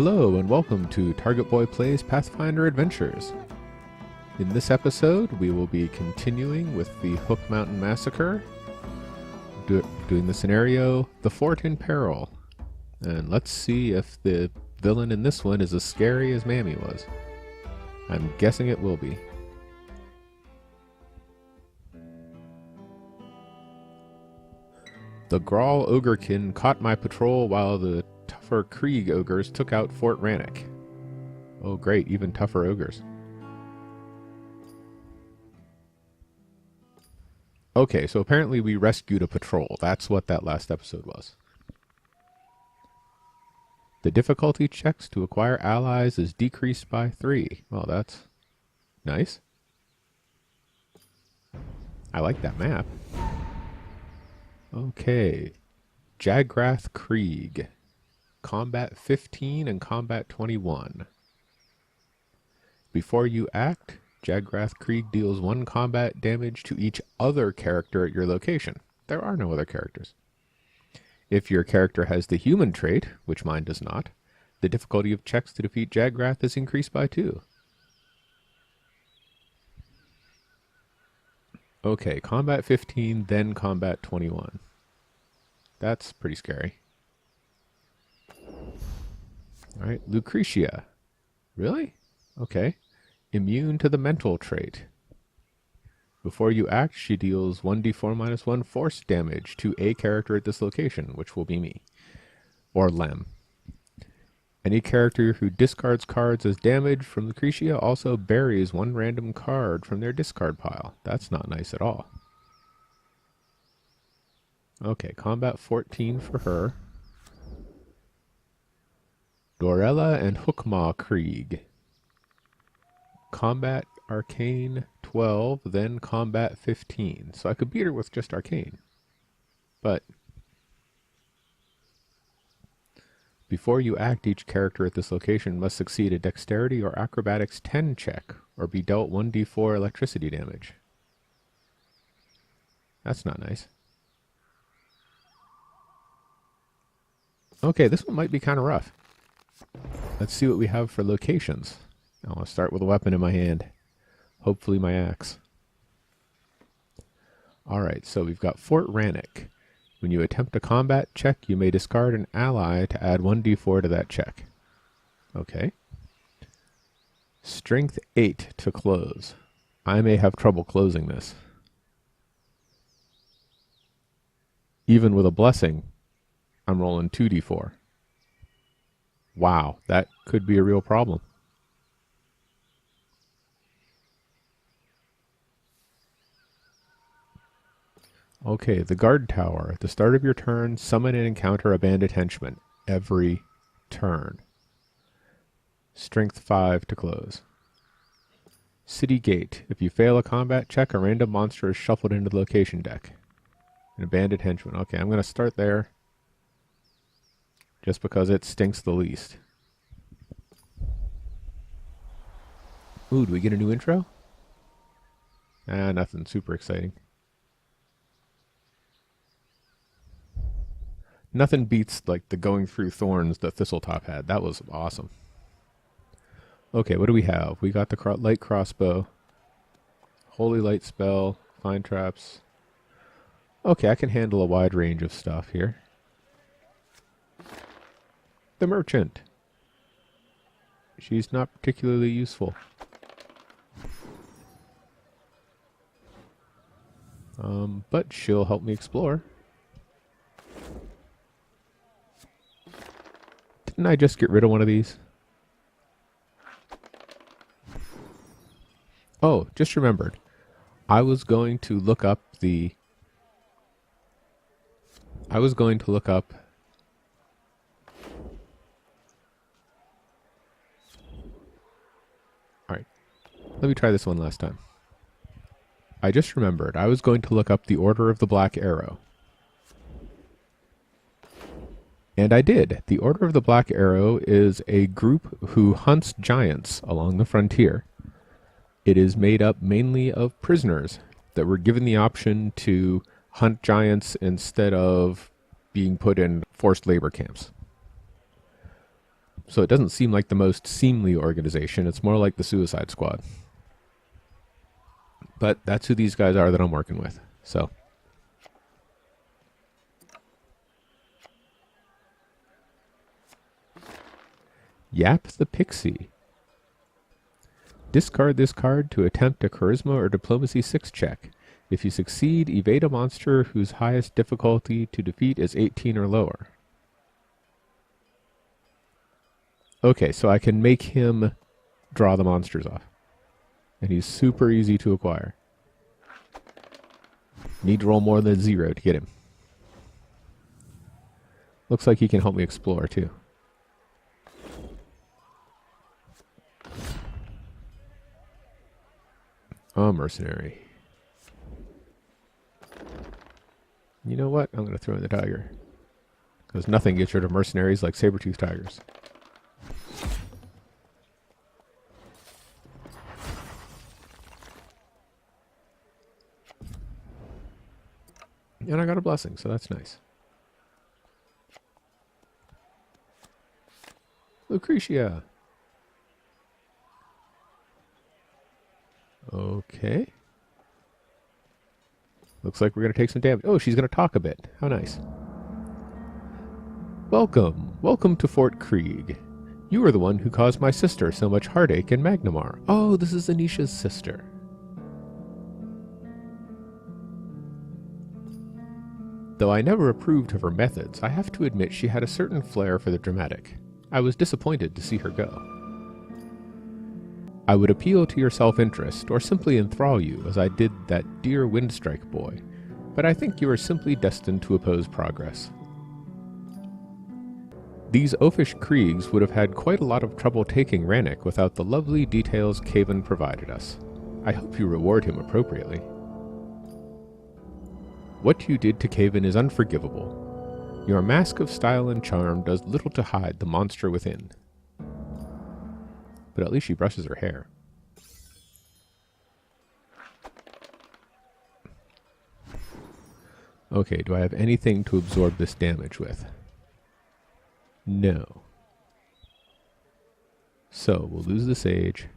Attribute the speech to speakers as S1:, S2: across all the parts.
S1: Hello and welcome to TargetBoy Plays Pathfinder Adventures. In this episode, we will be continuing with the Hook Mountain Massacre, doing the scenario, The Fort in Peril. And let's see if the villain in this one is as scary as Mammy was. I'm guessing it will be. The Grawl Ogrekin caught my patrol while the tougher Krieg ogres took out Fort Rannoch. Oh great, even tougher ogres. Okay, so apparently we rescued a patrol. That's what that last episode was. The difficulty checks to acquire allies is decreased by 3. Well, that's nice. I like that map. Okay. Jagrath Krieg. Combat 15 and Combat 21. Before you act, Jagrath Krieg deals 1 combat damage to each other character at your location. There are no other characters. If your character has the human trait, which mine does not, the difficulty of checks to defeat Jagrath is increased by 2. Okay, Combat 15, then Combat 21. That's pretty scary. Alright, Lucretia. Really? Okay. Immune to the mental trait. Before you act, she deals 1d4-1 force damage to a character at this location, which will be me. Or Lem. Any character who discards cards as damage from Lucretia also buries 1 random card from their discard pile. That's not nice at all. Okay, Combat 14 for her. Dorella and Hookmaw Krieg. Combat Arcane 12, then Combat 15. So I could beat her with just Arcane. But before you act, each character at this location must succeed a Dexterity or Acrobatics 10 check, or be dealt 1d4 electricity damage. That's not nice. Okay, this one might be kind of rough. Let's see what we have for locations. I want to start with a weapon in my hand. Hopefully my axe. Alright, so we've got Fort Rannoch. When you attempt a combat check, you may discard an ally to add 1d4 to that check. Okay. Strength 8 to close. I may have trouble closing this. Even with a blessing, I'm rolling 2d4. Wow, that could be a real problem. Okay, the guard tower. At the start of your turn, summon and encounter a bandit henchman. Every turn. Strength 5 to close. City gate. If you fail a combat check, a random monster is shuffled into the location deck. And a bandit henchman. Okay, I'm going to start there. Just because it stinks the least. Ooh, do we get a new intro? Nothing super exciting. Nothing beats like the going through thorns that Thistletop had. That was awesome. Okay, what do we have? We got the light crossbow. Holy light spell. Find traps. Okay, I can handle a wide range of stuff here. The merchant. She's not particularly useful. But she'll help me explore. Didn't I just get rid of one of these? Oh, just remembered. I was going to look up Alright, let me try this one last time. I just remembered, I was going to look up the Order of the Black Arrow. And I did. The Order of the Black Arrow is a group who hunts giants along the frontier. It is made up mainly of prisoners that were given the option to hunt giants instead of being put in forced labor camps. So it doesn't seem like the most seemly organization. It's more like the Suicide Squad. But that's who these guys are that I'm working with. So. Yap the Pixie. Discard this card to attempt a Charisma or Diplomacy 6 check. If you succeed, evade a monster whose highest difficulty to defeat is 18 or lower. Okay, so I can make him draw the monsters off. And he's super easy to acquire. Need to roll more than 0 to get him. Looks like he can help me explore too. Oh, mercenary. You know what? I'm going to throw in the tiger. Because nothing gets rid of mercenaries like saber-toothed tigers. And I got a blessing, so that's nice. Lucretia. Okay. Looks like we're going to take some damage. Oh, she's going to talk a bit. How nice. Welcome. Welcome to Fort Krieg. You are the one who caused my sister so much heartache in Magnamar. Oh, this is Xanesha's sister. Though I never approved of her methods, I have to admit she had a certain flair for the dramatic. I was disappointed to see her go. I would appeal to your self-interest, or simply enthrall you, as I did that dear Windstrike boy, but I think you are simply destined to oppose progress. These oafish Kriegs would have had quite a lot of trouble taking Rannick without the lovely details Caven provided us. I hope you reward him appropriately. What you did to Caven is unforgivable. Your mask of style and charm does little to hide the monster within. But at least she brushes her hair. Okay, do I have anything to absorb this damage with? No. So, we'll lose the Sage.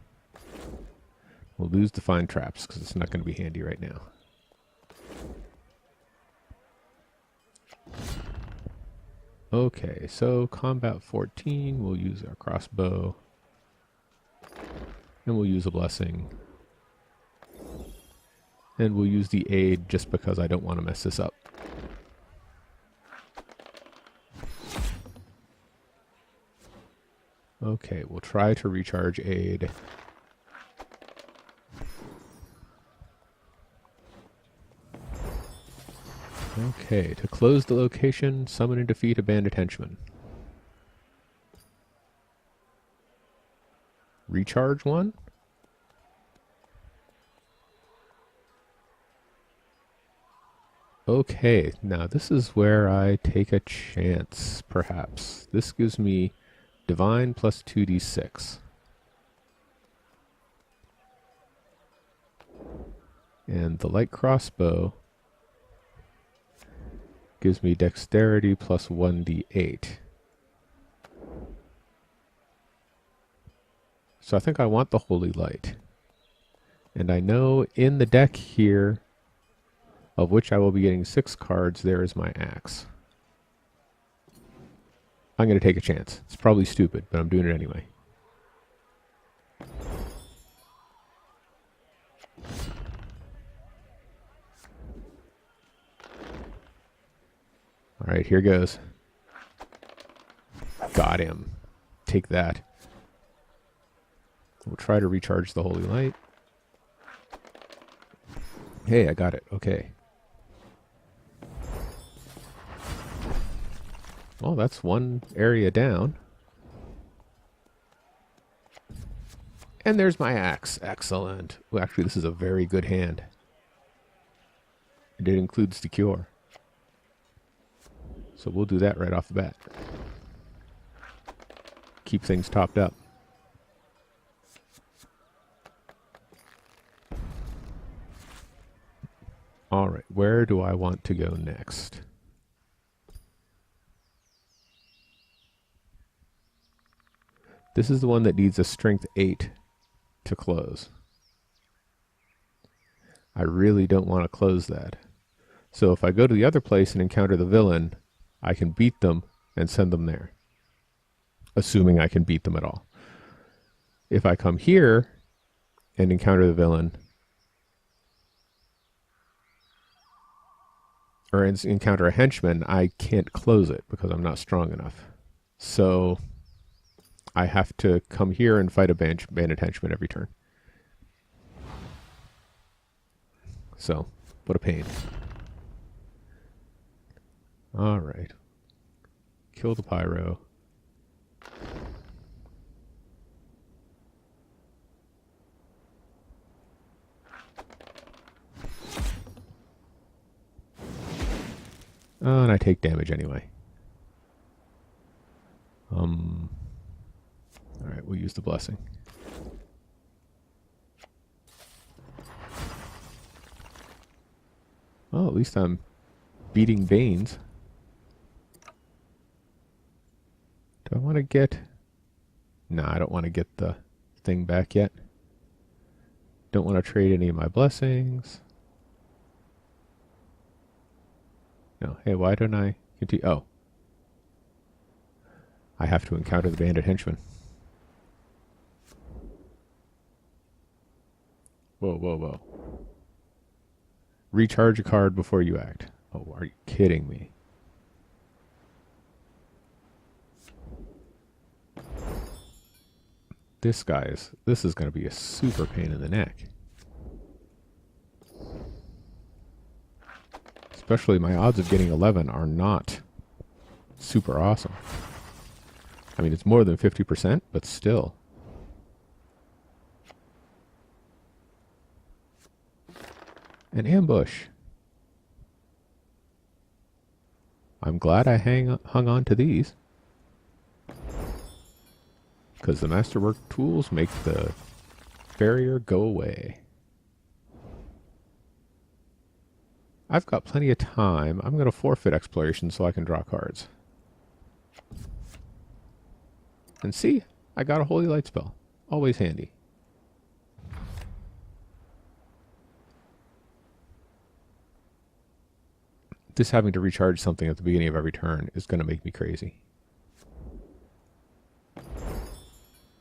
S1: We'll lose the Fine Traps, because it's not going to be handy right now. Okay, so Combat 14, we'll use our crossbow. And we'll use a blessing. And we'll use the aid just because I don't want to mess this up. Okay, we'll try to recharge aid. Okay, to close the location, summon and defeat a bandit henchman. Recharge one? Okay, now this is where I take a chance, perhaps. This gives me Divine plus 2d6. And the light crossbow gives me Dexterity plus 1d8. So I think I want the Holy Light. And I know in the deck here, of which I will be getting 6 cards, there is my axe. I'm going to take a chance. It's probably stupid, but I'm doing it anyway. Alright, here goes. Got him. Take that. We'll try to recharge the Holy Light. Hey, I got it. Okay. Well, that's one area down. And there's my axe. Excellent. Well, actually, this is a very good hand. And it includes the cure. So we'll do that right off the bat. Keep things topped up. Alright, where do I want to go next? This is the one that needs a strength 8 to close. I really don't want to close that. So if I go to the other place and encounter the villain, I can beat them and send them there. Assuming I can beat them at all. If I come here and encounter the villain, or encounter a henchman, I can't close it because I'm not strong enough. So I have to come here and fight a bandit henchman every turn. So, what a pain. Alright. Kill the pyro. And I take damage anyway. Alright, we'll use the blessing. Well, at least I'm beating Banes. Do I want to get... No, I don't want to get the thing back yet. Don't want to trade any of my blessings. No, hey, why don't I continue? Oh. I have to encounter the bandit henchman. Whoa, whoa, whoa. Recharge a card before you act. Oh, are you kidding me? This is going to be a super pain in the neck. Especially my odds of getting 11 are not super awesome. I mean, it's more than 50%, but still. An ambush. I'm glad I hung on to these. Because the Masterwork tools make the barrier go away. I've got plenty of time. I'm going to forfeit exploration so I can draw cards. And see, I got a Holy Light spell. Always handy. This having to recharge something at the beginning of every turn is going to make me crazy.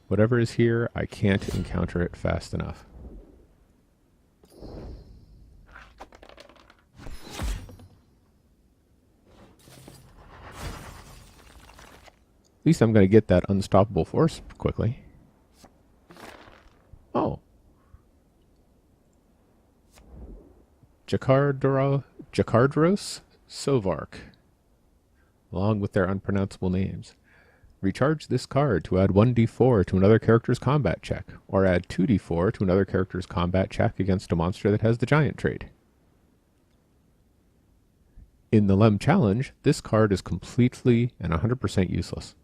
S1: Whatever is here, I can't encounter it fast enough. At least I'm going to get that unstoppable force quickly. Oh. Jakardros Sovark, along with their unpronounceable names. Recharge this card to add 1d4 to another character's combat check, or add 2d4 to another character's combat check against a monster that has the giant trait. In the Lem Challenge, this card is completely and 100% useless,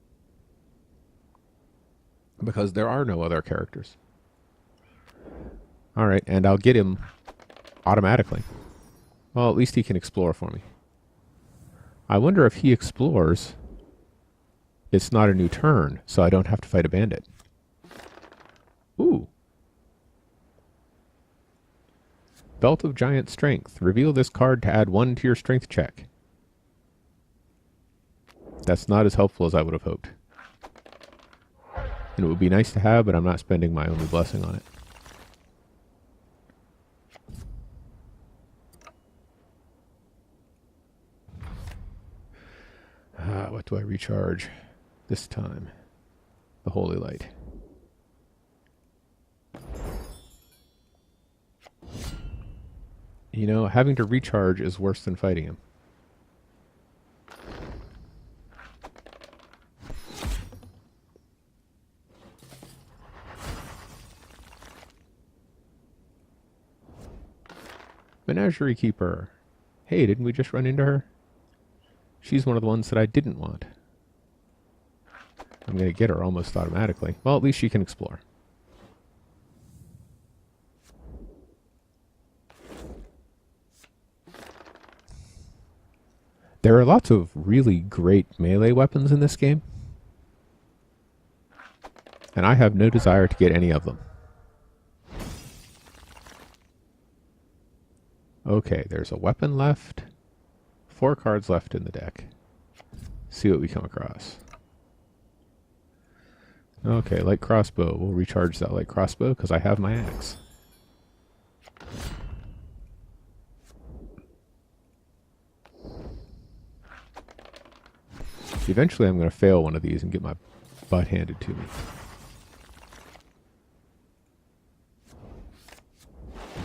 S1: because there are no other characters. Alright, and I'll get him automatically. Well, at least he can explore for me. I wonder if he explores, it's not a new turn, so I don't have to fight a bandit. Ooh. Belt of Giant Strength. Reveal this card to add 1 to your strength check. That's not as helpful as I would have hoped. And it would be nice to have, but I'm not spending my only blessing on it. What do I recharge this time? The Holy Light. You know, having to recharge is worse than fighting him. Menagerie Keeper. Hey, didn't we just run into her? She's one of the ones that I didn't want. I'm going to get her almost automatically. Well, at least she can explore. There are lots of really great melee weapons in this game. And I have no desire to get any of them. Okay, there's a weapon left. 4 cards left in the deck. See what we come across. Okay, light crossbow. We'll recharge that light crossbow because I have my axe. Eventually I'm going to fail one of these and get my butt handed to me.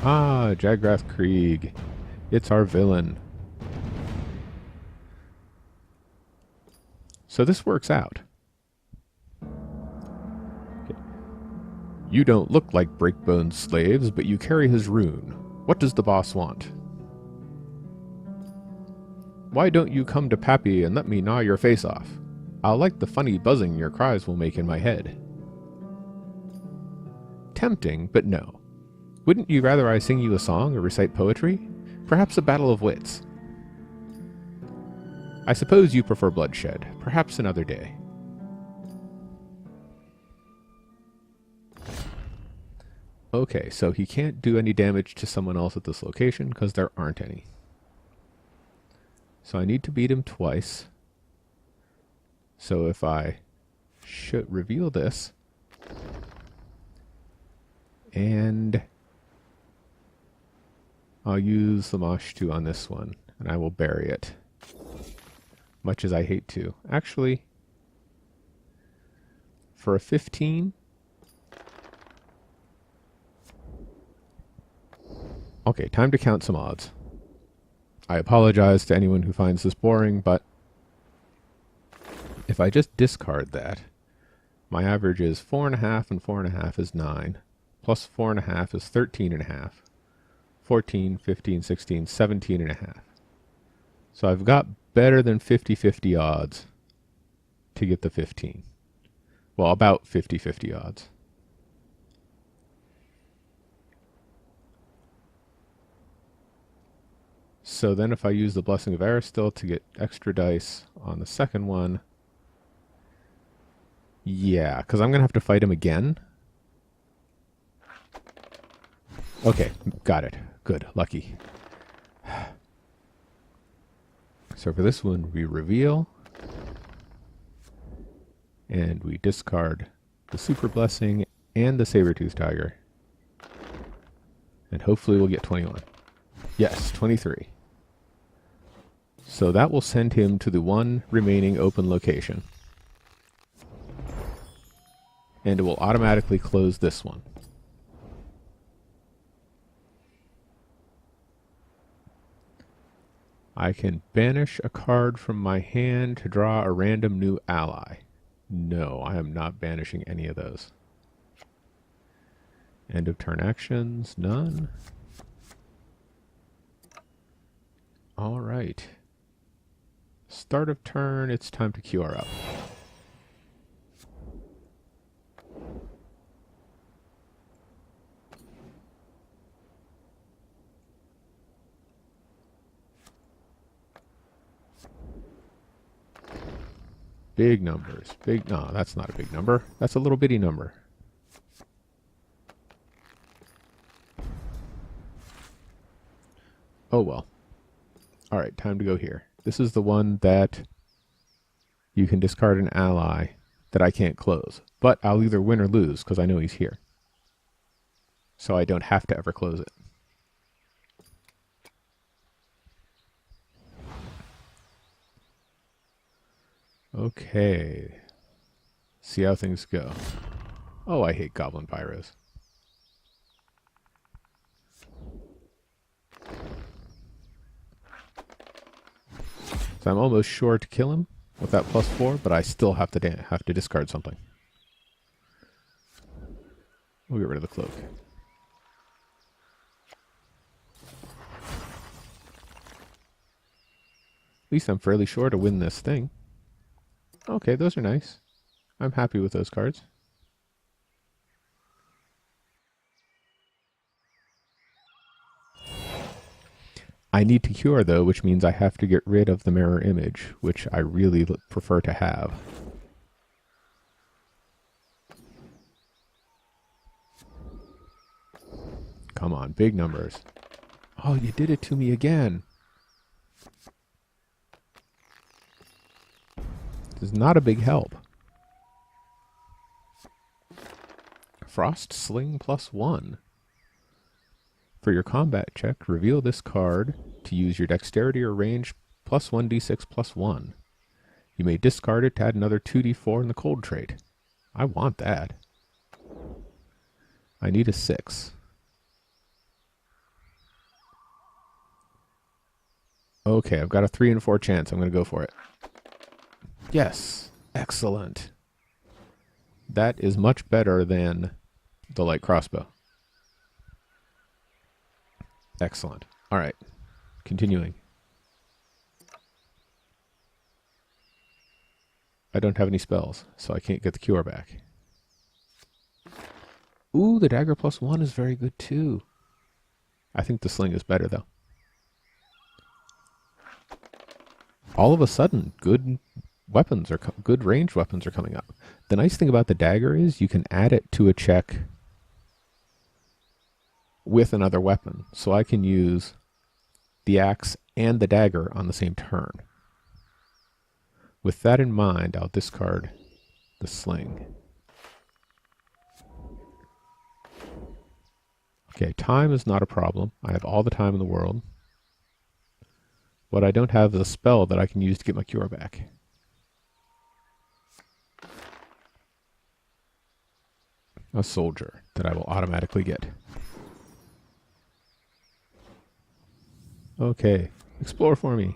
S1: Ah, Jagrath Krieg. It's our villain. So this works out. Okay. You don't look like Breakbone's slaves, but you carry his rune. What does the boss want? Why don't you come to Pappy and let me gnaw your face off? I'll like the funny buzzing your cries will make in my head. Tempting, but no. Wouldn't you rather I sing you a song or recite poetry? Perhaps a battle of wits. I suppose you prefer bloodshed. Perhaps another day. Okay, so he can't do any damage to someone else at this location because there aren't any. So I need to beat him twice. So if I should reveal this, and I'll use the Mosh 2 on this one, and I will bury it. Much as I hate to. Actually, for a 15, okay, time to count some odds. I apologize to anyone who finds this boring, but if I just discard that, my average is 4.5, and 4.5 is 9. Plus 4.5 is 13.5. 14, 15, 16, 17.5. So I've got better than 50-50 odds to get the 15. Well, about 50-50 odds. So then if I use the Blessing of Aristil to get extra dice on the second one, yeah, because I'm going to have to fight him again. Okay, got it. Good, lucky. So for this one, we reveal, and we discard the Super Blessing and the Sabertooth Tiger. And hopefully we'll get 21. Yes, 23. So that will send him to the one remaining open location. And it will automatically close this one. I can banish a card from my hand to draw a random new ally. No, I am not banishing any of those. End of turn actions, none. All right. Start of turn, it's time to QR up. Big numbers. Big, no, that's not a big number. That's a little bitty number. Oh well. All right, time to go here. This is the one that you can discard an ally that I can't close. But I'll either win or lose because I know he's here. So I don't have to ever close it. Okay. See how things go. Oh, I hate Goblin Pyros. So I'm almost sure to kill him with that +4, but I still have to discard something. We'll get rid of the cloak. At least I'm fairly sure to win this thing. Okay, those are nice. I'm happy with those cards. I need to cure though, which means I have to get rid of the mirror image, which I really prefer to have. Come on, big numbers. Oh, you did it to me again. This is not a big help. Frost Sling +1. For your combat check, reveal this card to use your dexterity or range +1d6+1. You may discard it to add another 2d4 in the cold trait. I want that. I need a 6. Okay, I've got a 3 and 4 chance. I'm going to go for it. Yes. Excellent. That is much better than the light crossbow. Excellent. All right. Continuing. I don't have any spells, so I can't get the cure back. Ooh, the dagger +1 is very good too. I think the sling is better though. All of a sudden, good weapons are good ranged weapons are coming up. The nice thing about the dagger is you can add it to a check with another weapon. So I can use the axe and the dagger on the same turn. With that in mind, I'll discard the sling. Okay, time is not a problem. I have all the time in the world. What I don't have is a spell that I can use to get my cure back. A soldier that I will automatically get. Okay, explore for me.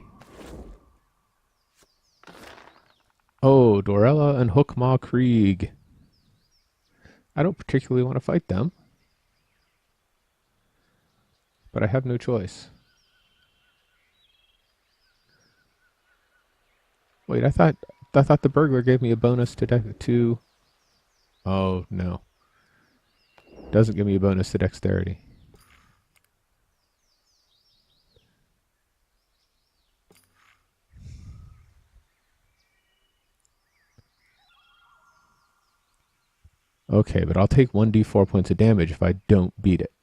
S1: Oh, Dorella and Hookmaw Krieg. I don't particularly want to fight them, but I have no choice. Wait, I thought the burglar gave me a bonus to. Oh no, doesn't give me a bonus to dexterity. Okay, but I'll take 1d4 points of damage if I don't beat it.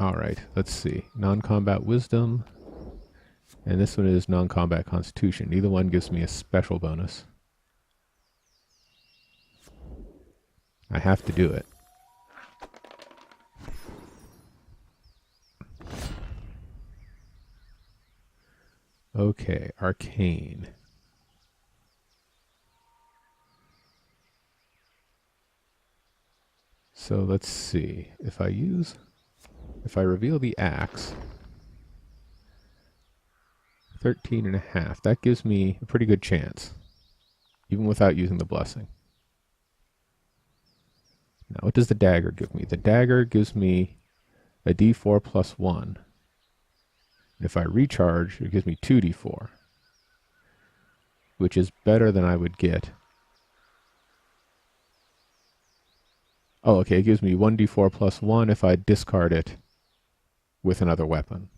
S1: Alright, let's see. Non-combat wisdom. And this one is non-combat constitution. Neither one gives me a special bonus. I have to do it. Okay, arcane. So let's see. If I reveal the axe, 13.5, that gives me a pretty good chance, even without using the blessing. Now, what does the dagger give me? The dagger gives me a d4 plus 1. If I recharge, it gives me 2d4, which is better than I would get. Oh, okay, it gives me 1d4 plus 1 if I discard it with another weapon.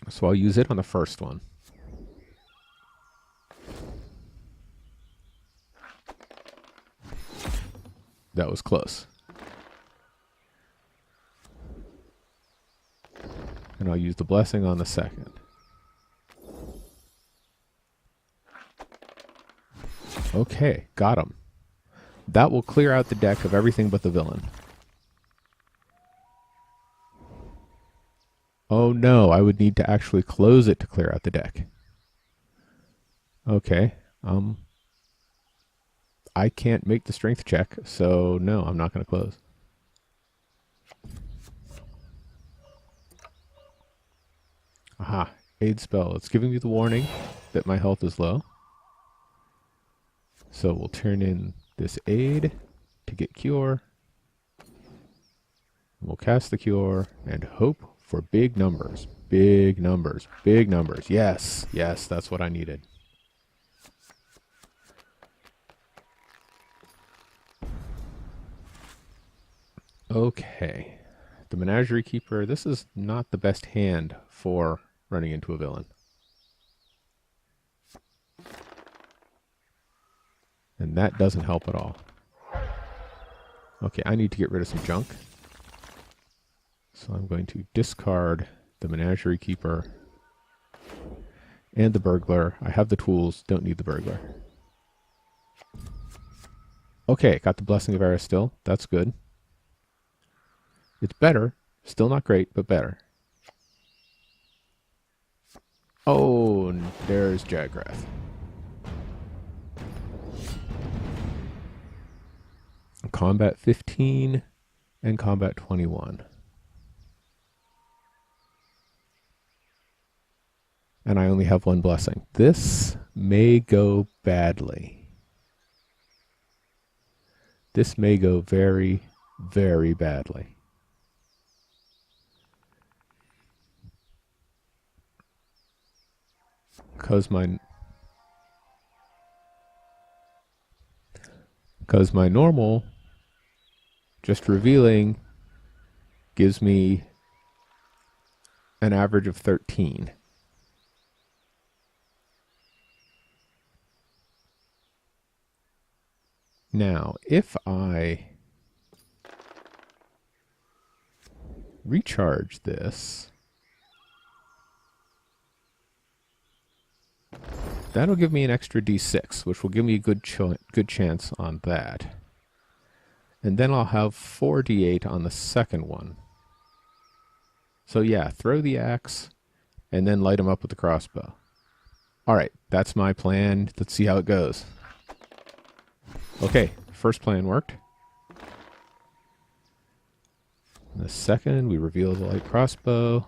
S1: So I'll use it on the first one. That was close. And I'll use the blessing on the second. Okay, got him. That will clear out the deck of everything but the villain. Oh no, I would need to actually close it to clear out the deck. Okay, I can't make the strength check, so no, I'm not going to close. Aha, aid spell. It's giving me the warning that my health is low. So we'll turn in this aid to get cure. We'll cast the cure and hope for big numbers. Big numbers. Big numbers. Yes. Yes, that's what I needed. Okay. The Menagerie Keeper. This is not the best hand for running into a villain. And that doesn't help at all. Okay, I need to get rid of some junk. So I'm going to discard the Menagerie Keeper and the Burglar. I have the tools, don't need the Burglar. Okay, got the Blessing of Eris still. That's good. It's better. Still not great, but better. Oh, and there's Jagrath. Combat 15 and Combat 21. And I only have one blessing. This may go badly. This may go very, very badly. Because my normal, just revealing, gives me an average of 13. Now, if I recharge this, that'll give me an extra d6, which will give me a good chance on that. And then I'll have 4d8 on the second one. So yeah, throw the axe, and then light them up with the crossbow. Alright, that's my plan. Let's see how it goes. Okay, first plan worked. The second, we reveal the light crossbow.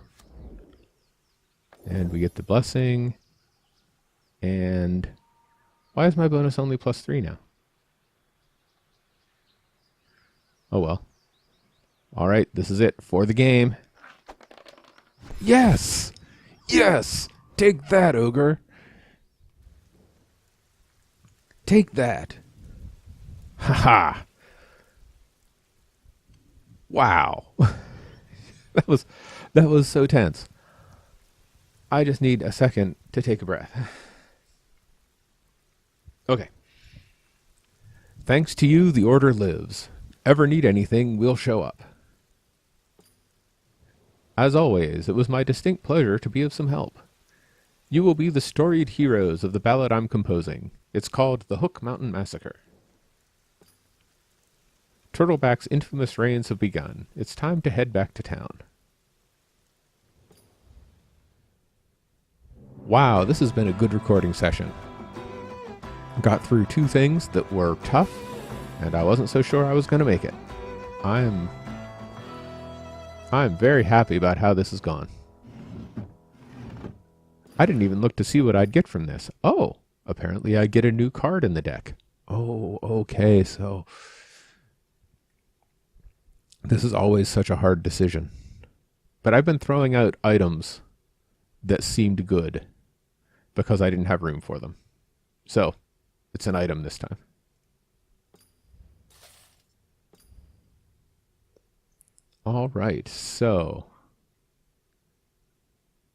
S1: And we get the blessing. And why is my bonus only +3 now? Oh well. Alright, this is it for the game. Yes! Yes! Take that, Ogre! Take that! Haha! Wow! that was so tense. I just need a second to take a breath. Okay. Thanks to you, the Order lives. Ever need anything, we'll show up. As always, it was my distinct pleasure to be of some help. You will be the storied heroes of the ballad I'm composing. It's called The Hook Mountain Massacre. Turtleback's infamous reigns have begun. It's time to head back to town. Wow, this has been a good recording session. Got through 2 things that were tough, and I wasn't so sure I was going to make it. I'm very happy about how this has gone. I didn't even look to see what I'd get from this. Oh, apparently I get a new card in the deck. Oh, okay, so this is always such a hard decision. But I've been throwing out items that seemed good because I didn't have room for them. So, it's an item this time. All right, so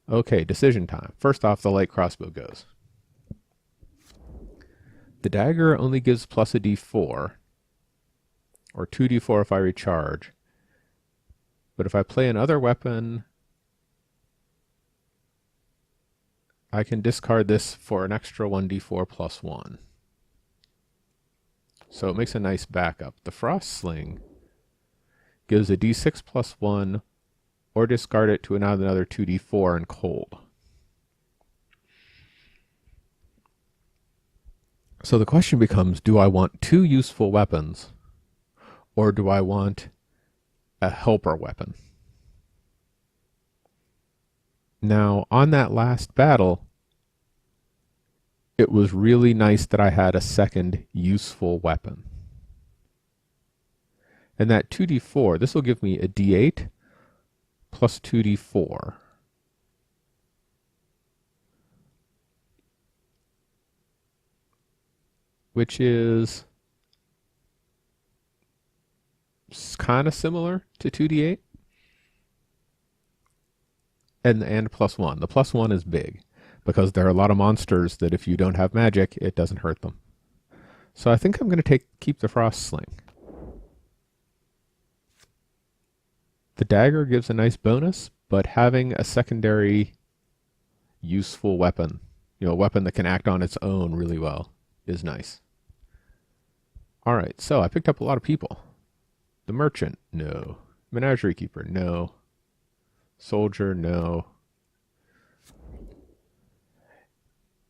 S1: okay, decision time. First off, the light crossbow goes. The dagger only gives plus a d4, or 2d4 if I recharge. But if I play another weapon, I can discard this for an extra 1d4 plus 1. So it makes a nice backup. The Frost Sling gives a d6 plus 1, or discard it to another 2d4 in cold. So the question becomes, do I want 2 useful weapons, or do I want a helper weapon? Now, on that last battle, it was really nice that I had a second useful weapon. And that 2d4, this will give me a d8 plus 2d4. Which is kind of similar to 2d8. And plus 1. The plus 1 is big, because there are a lot of monsters that if you don't have magic, it doesn't hurt them. So I think I'm going to keep the Frost Sling. The dagger gives a nice bonus, but having a secondary useful weapon, a weapon that can act on its own really well, is nice. All right, so I picked up a lot of people. The merchant, no. Menagerie keeper, no. Soldier, no.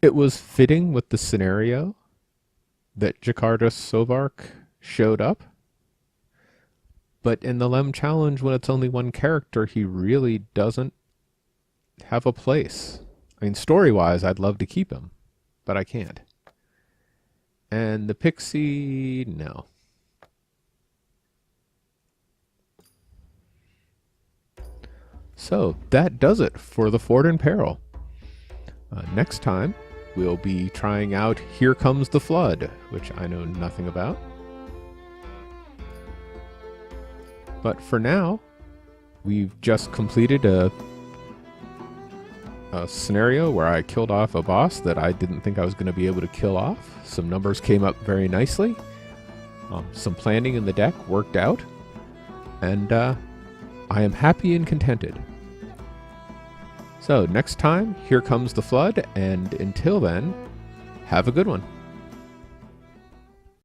S1: It was fitting with the scenario that Jakarta Sovark showed up. But in the Lem Challenge, when it's only one character, he really doesn't have a place. I mean, story-wise, I'd love to keep him, but I can't. And the Pixie, no. So that does it for the Fort in Peril. Next time, we'll be trying out Here Comes the Flood, which I know nothing about. But for now, we've just completed a scenario where I killed off a boss that I didn't think I was going to be able to kill off. Some numbers came up very nicely. Some planning in the deck worked out. And I am happy and contented. So next time, Here Comes the Flood, and until then, have a good one.